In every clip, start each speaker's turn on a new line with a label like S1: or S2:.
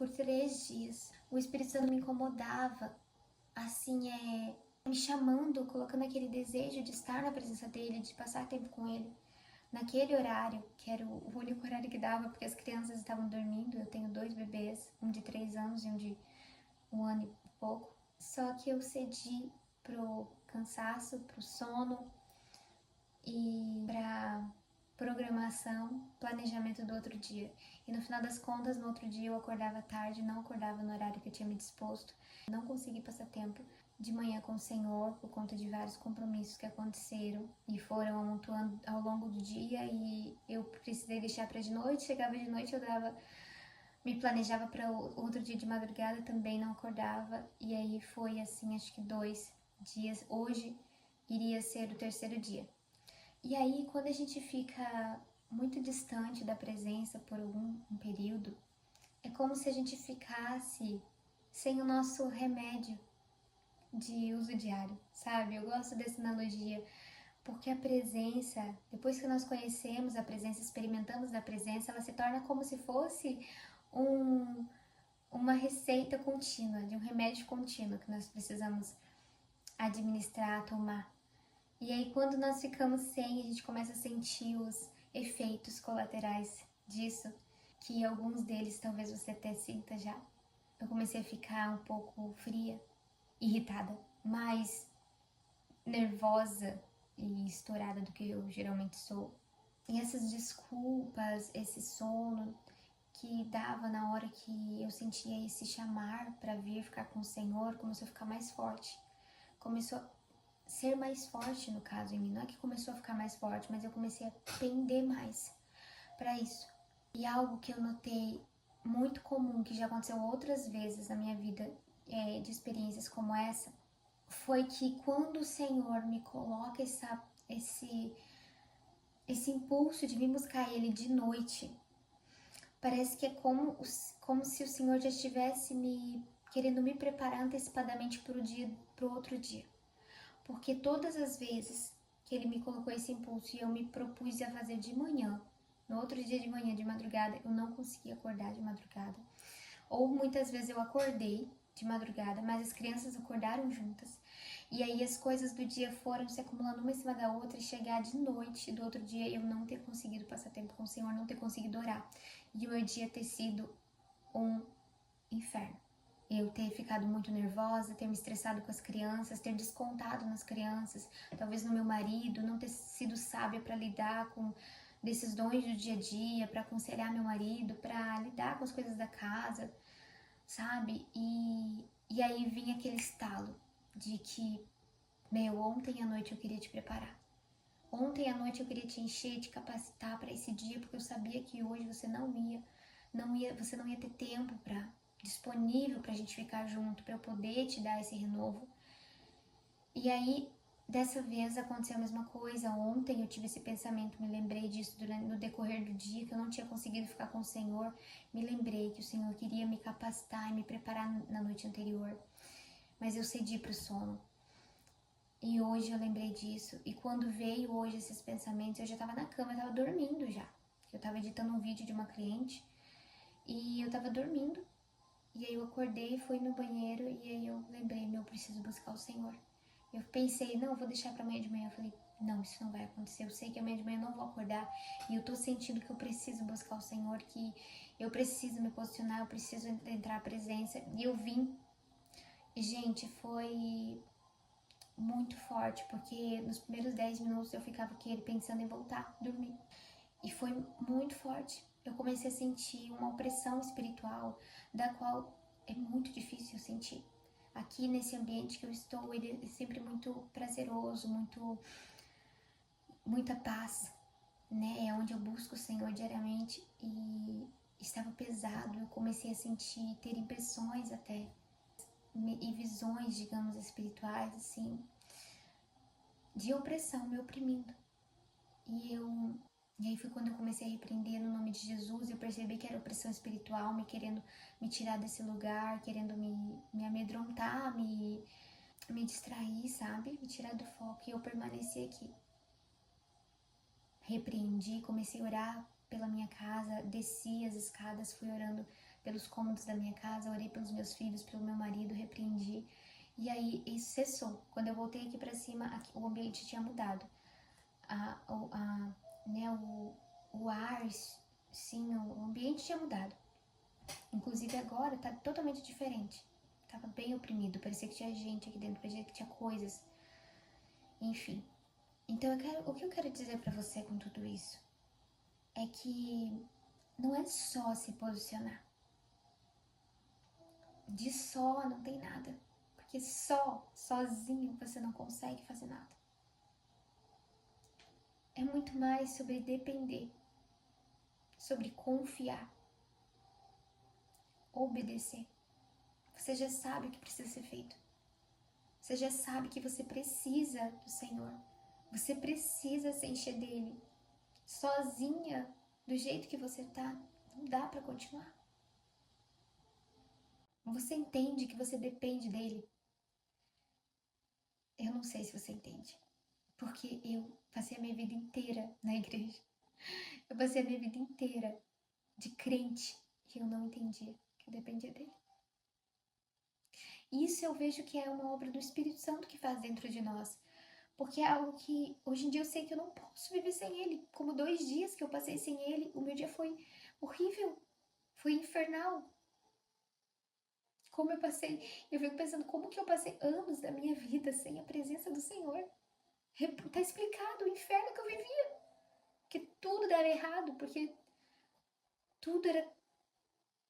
S1: por 3 dias. O Espírito Santo me incomodava, assim, me chamando, colocando aquele desejo de estar na presença dele, de passar tempo com ele. Naquele horário, que era o único horário que dava, porque as crianças estavam dormindo, eu tenho 2 bebês, um de 3 anos e um de 1 ano e pouco. Só que eu cedi pro cansaço, pro sono e pra programação, planejamento do outro dia. E no final das contas, no outro dia eu acordava tarde, não acordava no horário que eu tinha me disposto. Não consegui passar tempo de manhã com o Senhor por conta de vários compromissos que aconteceram e foram amontoando ao longo do dia, e eu precisei deixar para de noite. Chegava de noite, me planejava para outro dia de madrugada, também não acordava, e aí foi assim, acho que 2 dias. Hoje iria ser o 3º dia. E aí, quando a gente fica muito distante da presença por um período, é como se a gente ficasse sem o nosso remédio de uso diário, sabe? Eu gosto dessa analogia, porque a presença, depois que nós conhecemos a presença, experimentamos a presença, ela se torna como se fosse uma receita contínua, de um remédio contínuo que nós precisamos administrar, tomar. E aí, quando nós ficamos sem, a gente começa a sentir os efeitos colaterais disso, que alguns deles talvez você até sinta já. Eu comecei a ficar um pouco fria, irritada, mais nervosa e estourada do que eu geralmente sou. E essas desculpas, esse sono que dava na hora que eu sentia esse chamar para vir ficar com o Senhor, começou a ficar mais forte. Começou a ser mais forte, no caso, em mim. Não é que começou a ficar mais forte, mas eu comecei a pender mais para isso. E algo que eu notei muito comum, que já aconteceu outras vezes na minha vida, de experiências como essa, foi que quando o Senhor me coloca esse impulso de vir buscar Ele de noite, parece que é como se o Senhor já estivesse querendo me preparar antecipadamente para o outro dia. Porque todas as vezes que Ele me colocou esse impulso e eu me propus a fazer de manhã, no outro dia de manhã, de madrugada, eu não conseguia acordar de madrugada. Ou muitas vezes eu acordei de madrugada, mas as crianças acordaram juntas. E aí as coisas do dia foram se acumulando uma em cima da outra, e chegar de noite do outro dia eu não ter conseguido passar tempo com o Senhor, não ter conseguido orar. E o meu dia ter sido um inferno. Eu ter ficado muito nervosa, ter me estressado com as crianças, ter descontado nas crianças, talvez no meu marido, não ter sido sábia para lidar com decisões do dia a dia, para aconselhar meu marido, para lidar com as coisas da casa, sabe? E aí vinha aquele estalo de que, ontem à noite eu queria te preparar. Ontem à noite eu queria te encher, te capacitar para esse dia, porque eu sabia que hoje você você não ia ter tempo disponível pra gente ficar junto, para eu poder te dar esse renovo. E aí, dessa vez aconteceu a mesma coisa. Ontem eu tive esse pensamento, me lembrei disso no decorrer do dia, que eu não tinha conseguido ficar com o Senhor. Me lembrei que o Senhor queria me capacitar e me preparar na noite anterior, mas eu cedi pro sono. E hoje eu lembrei disso, e quando veio hoje esses pensamentos, eu já tava na cama, eu tava dormindo já. Eu tava editando um vídeo de uma cliente, e eu tava dormindo. E aí eu acordei, fui no banheiro, e aí eu lembrei, eu preciso buscar o Senhor. Eu pensei, não, eu vou deixar pra amanhã de manhã. Eu falei, não, isso não vai acontecer. Eu sei que amanhã de manhã eu não vou acordar, e eu tô sentindo que eu preciso buscar o Senhor, que eu preciso me posicionar, eu preciso entrar à presença. E eu vim. E, gente, foi muito forte, porque nos primeiros 10 minutos eu ficava pensando em voltar a dormir. E foi muito forte. Eu comecei a sentir uma opressão espiritual, da qual é muito difícil sentir. Aqui nesse ambiente que eu estou, ele é sempre muito prazeroso, muita paz, né? É onde eu busco o Senhor diariamente, e estava pesado. Eu comecei a sentir, ter impressões até, e visões, digamos, espirituais, assim, de opressão, me oprimindo. E aí foi quando eu comecei a repreender no nome de Jesus. Eu percebi que era opressão espiritual, querendo me tirar desse lugar, querendo me amedrontar, me distrair, sabe? Me tirar do foco. E eu permaneci aqui. Repreendi, comecei a orar pela minha casa, desci as escadas, fui orando pelos cômodos da minha casa, orei pelos meus filhos, pelo meu marido, repreendi. E aí isso cessou. Quando eu voltei aqui pra cima, o ambiente tinha mudado. Né, o ar, sim, o ambiente tinha mudado. Inclusive agora tá totalmente diferente. Tava bem oprimido, parecia que tinha gente aqui dentro, parecia que tinha coisas. Enfim. Então o que eu quero dizer pra você com tudo isso é que não é só se posicionar. De só não tem nada. Porque sozinho você não consegue fazer nada. É muito mais sobre depender, sobre confiar, obedecer. Você já sabe o que precisa ser feito. Você já sabe que você precisa do Senhor. Você precisa se encher dele. Sozinha, do jeito que você tá, não dá pra continuar. Você entende que você depende dele? Eu não sei se você entende. Porque eu passei a minha vida inteira na igreja. Eu passei a minha vida inteira de crente que eu não entendia, que eu dependia dele. Isso eu vejo que é uma obra do Espírito Santo que faz dentro de nós. Porque é algo que hoje em dia eu sei que eu não posso viver sem ele. Como 2 dias que eu passei sem ele, o meu dia foi horrível, foi infernal. Como eu fico pensando como que eu passei anos da minha vida sem a presença do Senhor. Tá explicado o inferno que eu vivia. Que tudo dava errado, porque tudo era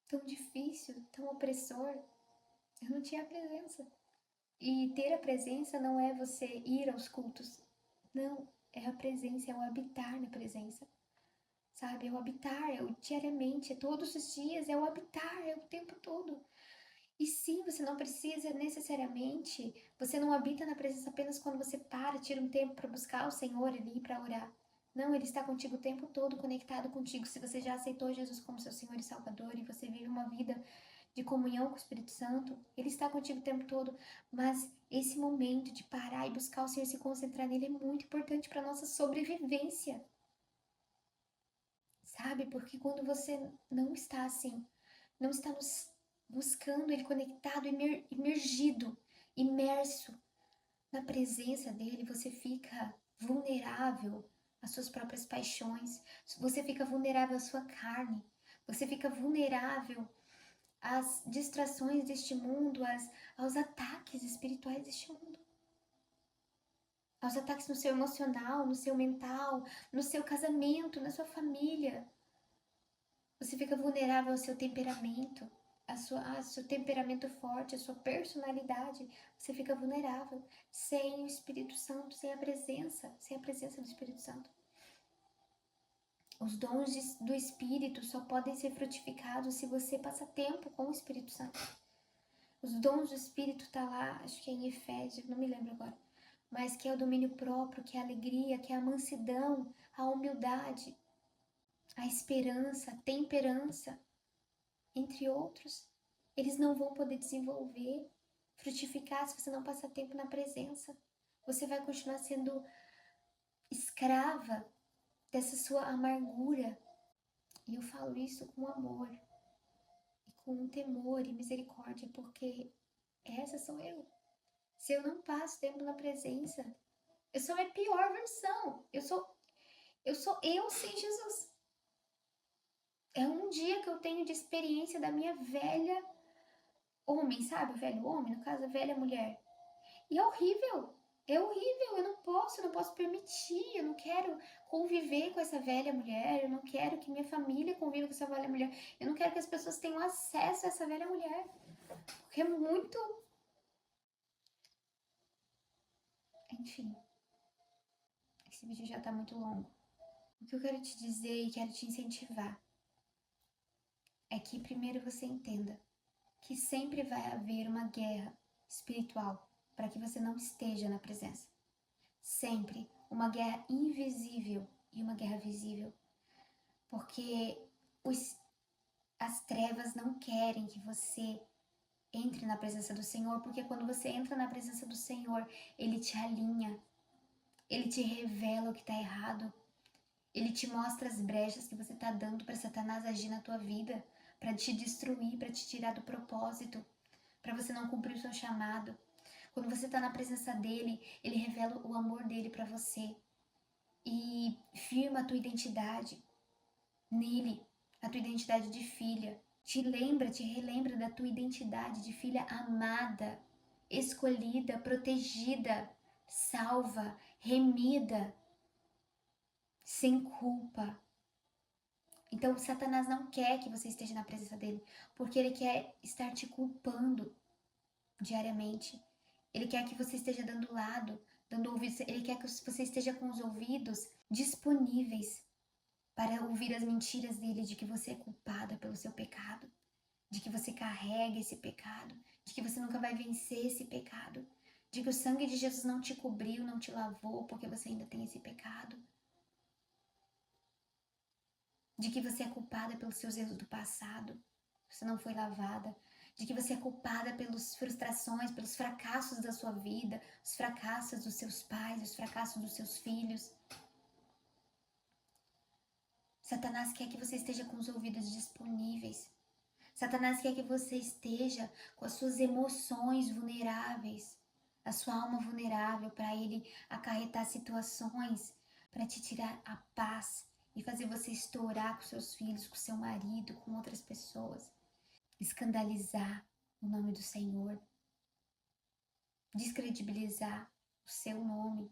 S1: tão difícil, tão opressor. Eu não tinha a presença. E ter a presença não é você ir aos cultos. Não, é a presença, é o habitar na presença. Sabe? É o habitar, é o diariamente, é todos os dias, é o habitar, é o tempo todo. E sim, você não precisa necessariamente, você não habita na presença apenas quando você para, tira um tempo para buscar o Senhor ali, para orar. Não, Ele está contigo o tempo todo, conectado contigo. Se você já aceitou Jesus como seu Senhor e Salvador e você vive uma vida de comunhão com o Espírito Santo, Ele está contigo o tempo todo. Mas esse momento de parar e buscar o Senhor e se concentrar nele é muito importante para a nossa sobrevivência. Sabe? Porque quando você não está assim, não está buscando Ele conectado, imergido, imerso na presença dEle, você fica vulnerável às suas próprias paixões, você fica vulnerável à sua carne, você fica vulnerável às distrações deste mundo, aos ataques espirituais deste mundo. Aos ataques no seu emocional, no seu mental, no seu casamento, na sua família. Você fica vulnerável ao seu temperamento, ao seu temperamento forte, à sua personalidade. Você fica vulnerável sem o Espírito Santo, sem a presença do Espírito Santo. Os dons do Espírito só podem ser frutificados se você passa tempo com o Espírito Santo. Os dons do Espírito tá lá, acho que é em Efésios, não me lembro agora. Mas que é o domínio próprio, que é a alegria, que é a mansidão, a humildade, a esperança, a temperança, entre outros. Eles não vão poder desenvolver, frutificar se você não passar tempo na presença. Você vai continuar sendo escrava dessa sua amargura. E eu falo isso com amor, e com temor e misericórdia, porque essa sou eu. Se eu não passo tempo na presença, eu sou a minha pior versão. Eu sou eu sem Jesus. É um dia que eu tenho de experiência da minha velha homem, sabe? O velho homem, no caso, a velha mulher. E é horrível. É horrível. Eu não posso permitir. Eu não quero conviver com essa velha mulher. Eu não quero que minha família conviva com essa velha mulher. Eu não quero que as pessoas tenham acesso a essa velha mulher. Porque é muito. Enfim. Esse vídeo já tá muito longo. O que eu quero te dizer e quero te incentivar é que primeiro você entenda que sempre vai haver uma guerra espiritual para que você não esteja na presença. Sempre uma guerra invisível e uma guerra visível. Porque as trevas não querem que você entre na presença do Senhor, porque quando você entra na presença do Senhor, Ele te alinha, Ele te revela o que está errado, Ele te mostra as brechas que você está dando para Satanás agir na tua vida, para te destruir, para te tirar do propósito, para você não cumprir o seu chamado. Quando você está na presença dele, ele revela o amor dele para você e firma a tua identidade nele, a tua identidade de filha. Te relembra da tua identidade de filha amada, escolhida, protegida, salva, remida, sem culpa. Então, Satanás não quer que você esteja na presença dele, porque ele quer estar te culpando diariamente. Ele quer que você esteja dando lado, dando ouvidos. Ele quer que você esteja com os ouvidos disponíveis para ouvir as mentiras dele de que você é culpada pelo seu pecado, de que você carrega esse pecado, de que você nunca vai vencer esse pecado, de que o sangue de Jesus não te cobriu, não te lavou, porque você ainda tem esse pecado, de que você é culpada pelos seus erros do passado, você não foi lavada, de que você é culpada pelas frustrações, pelos fracassos da sua vida, os fracassos dos seus pais, os fracassos dos seus filhos. Satanás quer que você esteja com os ouvidos disponíveis. Satanás quer que você esteja com as suas emoções vulneráveis, a sua alma vulnerável, para ele acarretar situações, para te tirar a paz e fazer você estourar com seus filhos, com seu marido, com outras pessoas. Escandalizar o nome do Senhor, descredibilizar o seu nome.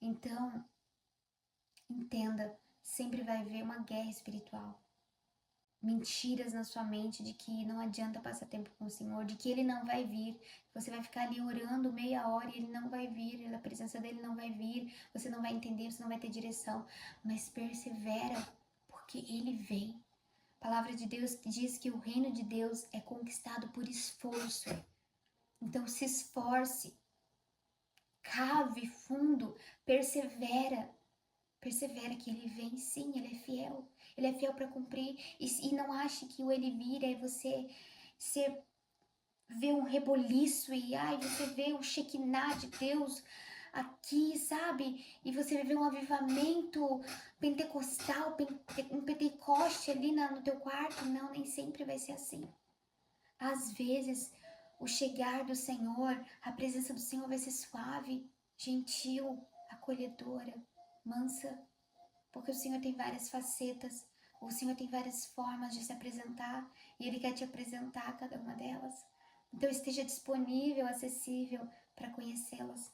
S1: Então, entenda, sempre vai haver uma guerra espiritual. Mentiras na sua mente de que não adianta passar tempo com o Senhor, de que Ele não vai vir. Você vai ficar ali orando meia hora e Ele não vai vir, a presença dEle não vai vir, você não vai entender, você não vai ter direção. Mas persevera, porque Ele vem. A palavra de Deus diz que o reino de Deus é conquistado por esforço. Então se esforce, cave fundo, persevera. Persevera que ele vem, sim, ele é fiel. Ele é fiel para cumprir. E não ache que o ele vir é você vê um reboliço e você vê o Shekinah de Deus aqui, sabe? E você vê um avivamento pentecostal, um Pentecoste ali no teu quarto. Não, nem sempre vai ser assim. Às vezes, o chegar do Senhor, a presença do Senhor vai ser suave, gentil, acolhedora, mansa, porque o Senhor tem várias facetas, o Senhor tem várias formas de se apresentar e Ele quer te apresentar cada uma delas. Então esteja disponível, acessível para conhecê-las.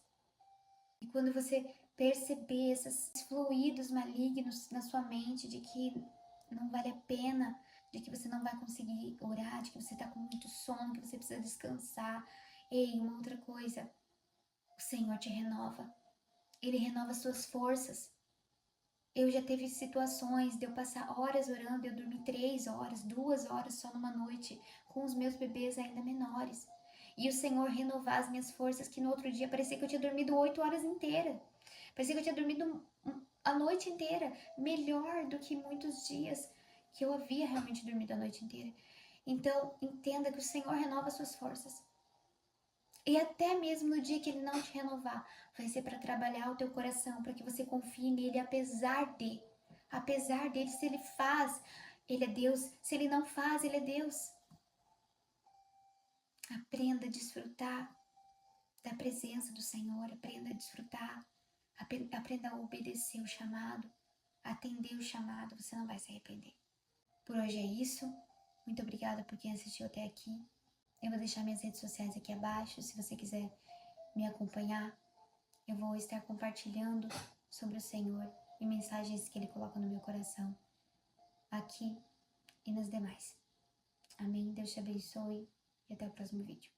S1: E quando você perceber esses fluidos malignos na sua mente de que não vale a pena, de que você não vai conseguir orar, de que você está com muito sono, que você precisa descansar. Ei, uma outra coisa, o Senhor te renova. Ele renova as suas forças. Eu já teve situações de eu passar horas orando, eu dormi 3 horas, 2 horas só numa noite, com os meus bebês ainda menores. E o Senhor renovar as minhas forças, que no outro dia parecia que eu tinha dormido 8 horas inteiras. Parecia que eu tinha dormido a noite inteira, melhor do que muitos dias que eu havia realmente dormido a noite inteira. Então, entenda que o Senhor renova as suas forças. E até mesmo no dia que Ele não te renovar, vai ser para trabalhar o teu coração, para que você confie nele, apesar dele, se Ele faz, Ele é Deus, se Ele não faz, Ele é Deus. Aprenda a desfrutar da presença do Senhor, aprenda a desfrutar, aprenda a obedecer o chamado, atender o chamado, você não vai se arrepender. Por hoje é isso, muito obrigada por quem assistiu até aqui. Eu vou deixar minhas redes sociais aqui abaixo, se você quiser me acompanhar. Eu vou estar compartilhando sobre o Senhor e mensagens que Ele coloca no meu coração, aqui e nas demais. Amém? Deus te abençoe e até o próximo vídeo.